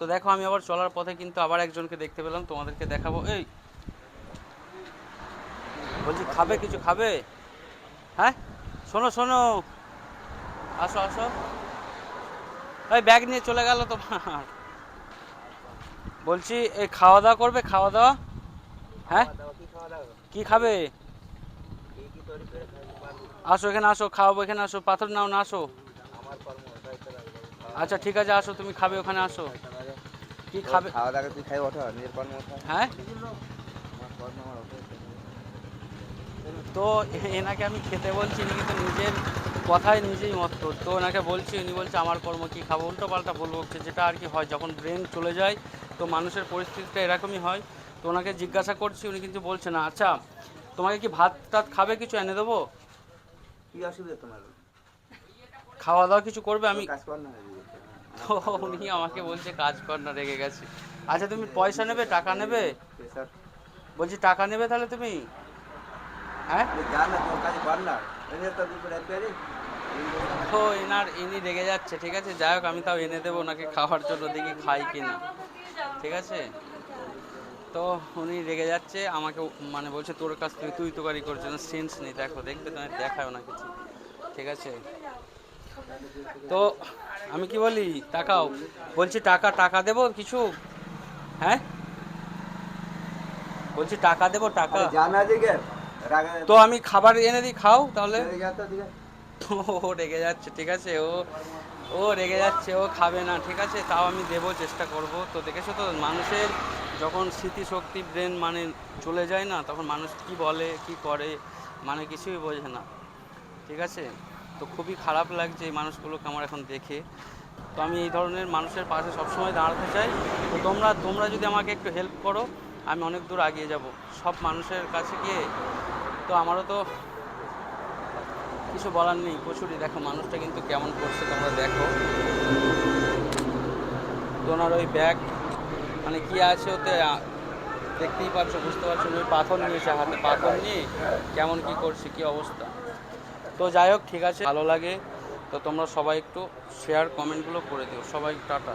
তো দেখো আমি আবার চলার পথে কিন্তু আবার একজনকে দেখতে পেলাম, তোমাদেরকে দেখাবো। এই বলছি খাবে, কিছু খাবে? হ্যাঁ শোনো শোনো, আসো আসো। এই ব্যাগ নিয়ে চলে গেল তোমার। বলছি এই খাওয়া দাওয়া করবে, খাওয়া দাওয়া? হ্যাঁ কি খাবে? আসো এখানে আসো, খাওয়াবো, এখানে আসো, পাথর নাও না, আসো। আচ্ছা ঠিক আছে, আসো তুমি খাবে, ওখানে আসো। কি খাবে? খাওয়া দাওয়া তুই খাই ওঠা নিজের কর্ম ওঠা। হ্যাঁ আমার কর্ম আমার ওঠা। তো এনাকে আমি খেতে বলছি, ইনি কিন্তু নিজের কথায় নিজেই মত। তো ওনাকে বলছি, উনি বলছে আমার কর্ম কি খাবো, উল্টো পাল্টা বলবো, যেটা আর কি হয় যখন ব্রেন চলে যায়, তো মানুষের পরিস্থিতিটা এরকমই হয়। তো ওনাকে জিজ্ঞাসা করছি, উনি কিন্তু বলছে না। আচ্ছা তোমাকে কি ভাত টাত খাবে, কিছু এনে দেবো? কি অসুবিধা তোমার? খাওয়া দাওয়া কিছু করবে? আমি কাজ কর না। তো উনি আমাকে বলছে কাজ কর না, রেগে গেছে। আচ্ছা তুমি পয়সা নেবে, টাকা নেবে? বলছি টাকা নেবে তাহলে তুমি? হ্যাঁ যা না তোর কাজ কর না। এনে তো দুপুরে পেরে তো ইনি রেগে যাচ্ছে, ঠিক আছে যাই হোক, আমি তাও এনে দেবো ওনাকে খাওয়ার জন্য, দেখি খাই কিনা, ঠিক আছে। তো উনি রেগে যাচ্ছে আমাকে, মানে বলছে তোর কাছ থেকে তুই তোকারি করছে না, সেন্স নেই। দেখো দেখবে তোমার দেখায় না কিছু, ঠিক আছে। তো আমি কি বলি, টাকাও বলছি, টাকা টাকা দেবো কিছু? হ্যাঁ বলছি টাকা দেবো, টাকা। জানা দিকে রাগা তো আমি খাবার এনে দিই, খাও তাহলে। চলে যা তো দিকে। ও রেগে যাচ্ছে, ঠিক আছে, ও রেগে যাচ্ছে, ও খাবে না, ঠিক আছে, তাও আমি দেবো, চেষ্টা করব। তো দেখেছো তো মানুষের যখন স্মৃতিশক্তি ব্রেন মানে চলে যায় না, তখন মানুষ কি বলে কি করে মানে কিছুই বোঝে না, ঠিক আছে। তো খুবই খারাপ লাগছে এই মানুষগুলোকে আমার এখন দেখে। তো আমি এই ধরনের মানুষের পাশে সবসময় দাঁড়াতে চাই। তো তোমরা যদি আমাকে একটু হেল্প করো, আমি অনেক দূর এগিয়ে যাব সব মানুষের কাছে গিয়ে। তো আমারও তো কিছু বলার নেই, প্রচুরই। দেখো মানুষটা কিন্তু কেমন করছে তোমরা দেখো, তো ওনার ওই ব্যাগ মানে কি আছে ওতে, দেখতেই পাচ্ছ, বুঝতে পারছো, ওই পাথর নিয়েছে হাতে, পাথর নিয়ে কেমন কি করছে, কি অবস্থা। তো যাই হোক ঠিক আছে, ভালো লাগে। তো তোমরা সবাই একটু শেয়ার কমেন্টগুলো করে দিও, সবাই টাটা।